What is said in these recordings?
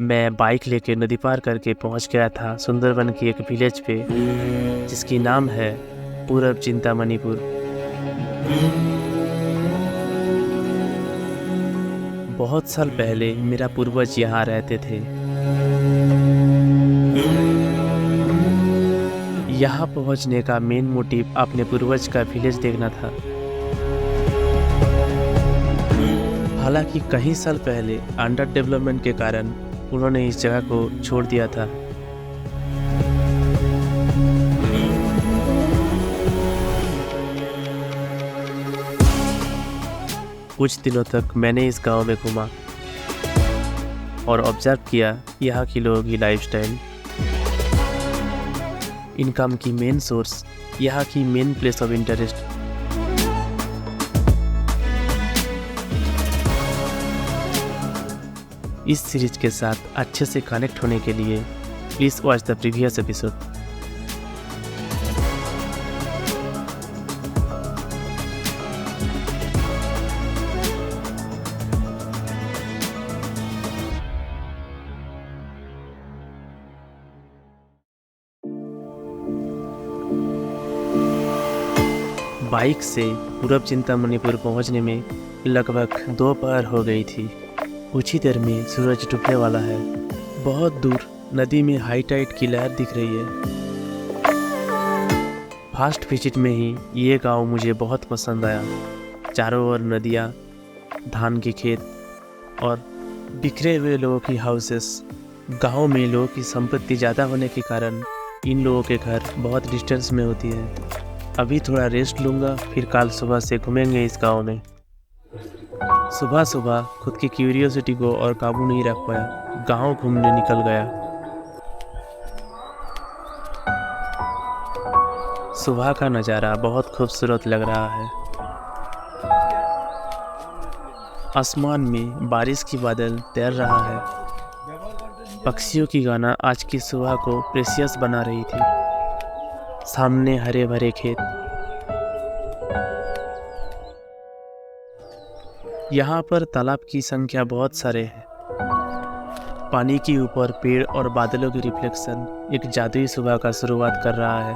मैं बाइक लेके नदी पार करके पहुंच गया था सुंदरबन की एक विलेज पे जिसकी नाम है पूरब चिंतामणिपुर। बहुत साल पहले मेरा पूर्वज यहाँ रहते थे। यहाँ पहुँचने का मेन मोटिव अपने पूर्वज का विलेज देखना था। हालांकि कई साल पहले अंडर डेवलपमेंट के कारण उन्होंने इस जगह को छोड़ दिया था। कुछ दिनों तक मैंने इस गांव में घूमा और ऑब्जर्व किया यहाँ की लोगों की लाइफस्टाइल, इनकम की मेन सोर्स, यहाँ की मेन प्लेस ऑफ इंटरेस्ट। इस सीरीज के साथ अच्छे से कनेक्ट होने के लिए please watch the previous episode. Bike से पूरब चिंतामणिपुर पहुंचने में लगभग दोपहर हो गई थी। कुछ ही देर में सूरज डूबने वाला है। बहुत दूर नदी में हाई टाइड की लहर दिख रही है। फर्स्ट विजिट में ही ये गांव मुझे बहुत पसंद आया। चारों ओर नदियाँ, धान के खेत और बिखरे हुए लोगों की हाउसेस। गांव में लोगों की संपत्ति ज़्यादा होने के कारण इन लोगों के घर बहुत डिस्टेंस में होती है। अभी थोड़ा रेस्ट लूँगा, फिर कल सुबह से घूमेंगे इस गांव में। सुबह सुबह खुद की क्यूरियोसिटी को और काबू नहीं रख पाया, गांव घूमने निकल गया। सुबह का नज़ारा बहुत खूबसूरत लग रहा है। आसमान में बारिश की बादल तैर रहा है। पक्षियों की गाना आज की सुबह को प्रेशियस बना रही थी। सामने हरे भरे खेत। यहाँ पर तालाब की संख्या बहुत सारे हैं। पानी के ऊपर पेड़ और बादलों की रिफ्लेक्शन एक जादुई सुबह का शुरुआत कर रहा है।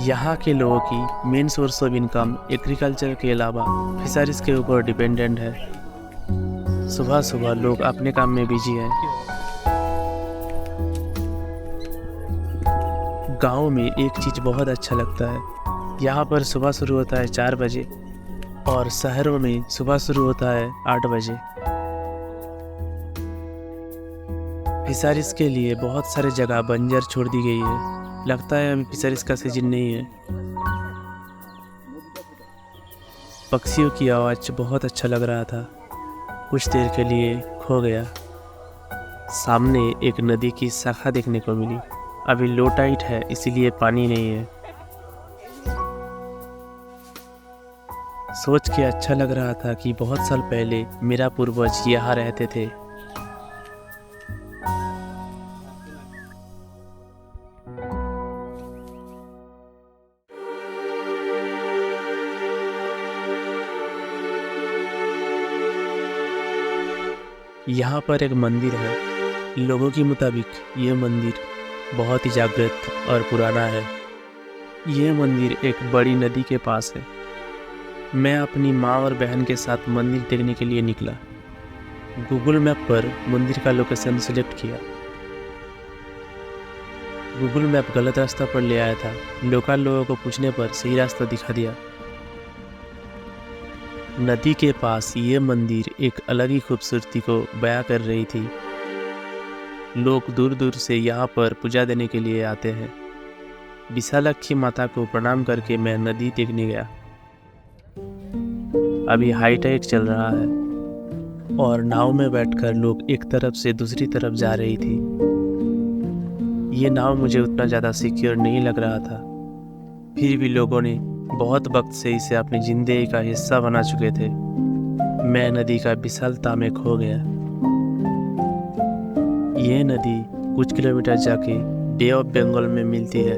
यहाँ के लोगों की main source of income agriculture के अलावा फिशरीज के ऊपर डिपेंडेंट है। सुबह सुबह लोग अपने काम में बिजी हैं। गांव में एक चीज़ बहुत अच्छा लगता है, यहाँ पर सुबह शुरू होता है 4 बजे और शहरों में सुबह शुरू होता है 8 बजे। फिशरीज के लिए बहुत सारे जगह बंजर छोड़ दी गई है। लगता है अभी फिशरीज का सीजन नहीं है। पक्षियों की आवाज़ बहुत अच्छा लग रहा था। कुछ देर के लिए खो गया। सामने एक नदी की शाखा देखने को मिली। अभी लो टाइड है, इसीलिए पानी नहीं है। सोच के अच्छा लग रहा था कि बहुत साल पहले मेरा पूर्वज यहाँ रहते थे। यहाँ पर एक मंदिर है। लोगों के मुताबिक ये मंदिर बहुत ही जागृत और पुराना है। ये मंदिर एक बड़ी नदी के पास है। मैं अपनी माँ और बहन के साथ मंदिर देखने के लिए निकला। गूगल मैप पर मंदिर का लोकेशन सिलेक्ट किया। गूगल मैप गलत रास्ता पर ले आया था। लोकल लोगों को पूछने पर सही रास्ता दिखा दिया। नदी के पास ये मंदिर एक अलग ही खूबसूरती को बयां कर रही थी। लोग दूर दूर से यहाँ पर पूजा देने के लिए आते हैं। विशालाक्षी माता को प्रणाम करके मैं नदी देखने गया। अभी हाई टाइड चल रहा है और नाव में बैठकर लोग एक तरफ से दूसरी तरफ जा रही थी। ये नाव मुझे उतना ज़्यादा सिक्योर नहीं लग रहा था, फिर भी लोगों ने बहुत वक्त से इसे अपनी जिंदगी का हिस्सा बना चुके थे। मैं नदी का विशालता में खो गया। ये नदी कुछ किलोमीटर जाके बे ऑफ बंगाल में मिलती है।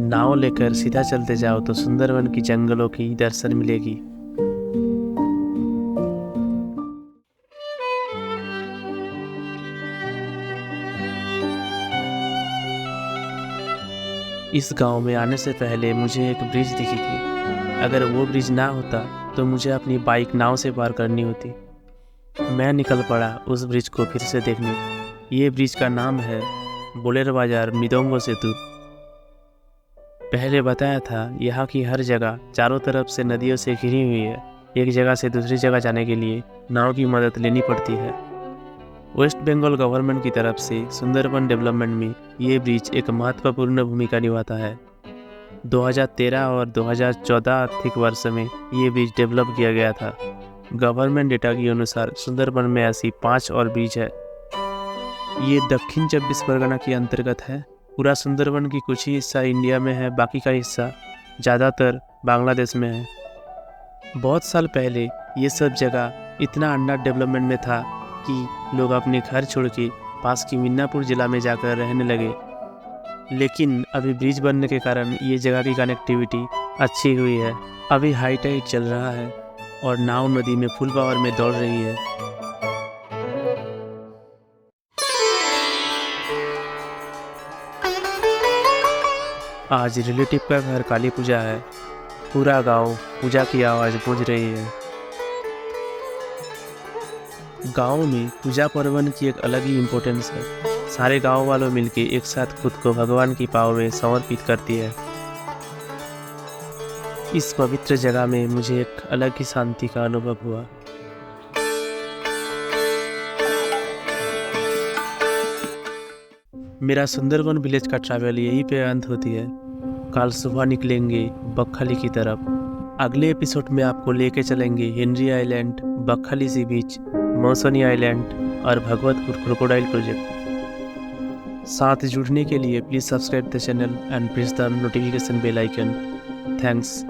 नाव लेकर सीधा चलते जाओ तो सुंदरवन की जंगलों की दर्शन मिलेगी। इस गांव में आने से पहले मुझे एक ब्रिज दिखी थी। अगर वो ब्रिज ना होता तो मुझे अपनी बाइक नाव से पार करनी होती। मैं निकल पड़ा उस ब्रिज को फिर से देखने। ये ब्रिज का नाम है बोलेर बाजार मिदोंगो सेतु। पहले बताया था यहाँ की हर जगह चारों तरफ से नदियों से घिरी हुई है। एक जगह से दूसरी जगह जाने के लिए नाव की मदद लेनी पड़ती है। वेस्ट बंगाल गवर्नमेंट की तरफ से सुंदरबन डेवलपमेंट में ये ब्रिज एक महत्वपूर्ण भूमिका निभाता है। 2013 और 2014 आर्थिक वर्ष में ये ब्रिज डेवलप किया गया था। गवर्नमेंट डेटा के अनुसार सुंदरबन में ऐसी 5 और ब्रिज है। ये दक्षिण 24 परगना के अंतर्गत है। पूरा सुंदरबन की कुछ ही हिस्सा इंडिया में है, बाकी का हिस्सा ज़्यादातर बांग्लादेश में है। बहुत साल पहले ये सब जगह इतना अंडर डेवलपमेंट में था कि लोग अपने घर छोड़ के पास की मिदनापुर जिला में जाकर रहने लगे। लेकिन अभी ब्रिज बनने के कारण ये जगह की कनेक्टिविटी अच्छी हुई है। अभी हाई टाइड चल रहा है और नाव नदी में फुल पावर में दौड़ रही है। आज रिलेटिव का घर काली पूजा है। पूरा गांव पूजा की आवाज़ गूंज रही है। गांव में पूजा पर्वन की एक अलग ही इम्पोर्टेंस है। सारे गांव वालों मिलके एक साथ खुद को भगवान की पाव में समर्पित करती है। इस पवित्र जगह में मुझे एक अलग ही शांति का अनुभव हुआ। मेरा सुंदरबन विलेज का ट्रैवल यहीं पे अंत होती है। कल सुबह निकलेंगे बकखाली की तरफ। अगले एपिसोड में आपको लेके चलेंगे Henry island, Bakkhali sea beach, Mousuni island और भगवतपुर क्रोकोडाइल प्रोजेक्ट। साथ जुड़ने के लिए please subscribe the channel and press the notification bell icon. Thanks.